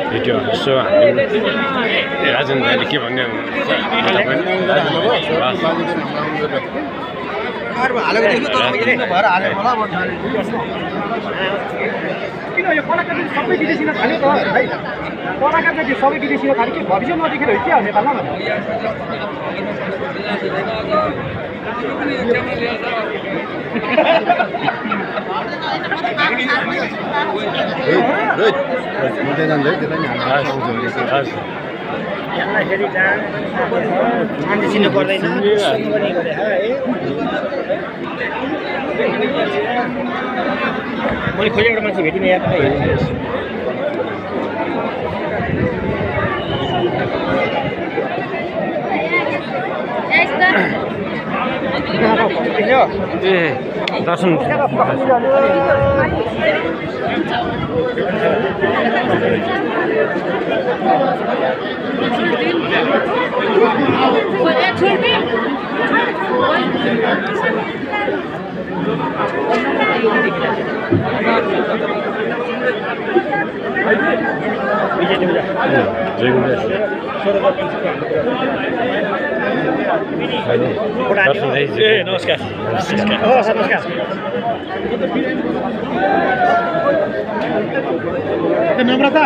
video यसो हामीले राजन भाइले के भन्ने किन यो कलाकार सबै विदेशीमा थाल्यो त है कलाकार चाहिँ सबै विदेशीमा थाल्यो कि भविष्य नदेखेर के हो नेपालमा फेरि शान्ति चिन्नु पर्दैन मैले खोजेको एउटा मान्छे भेटिने यहाँ दर्शन नमस्कार नमस्कार नम्रता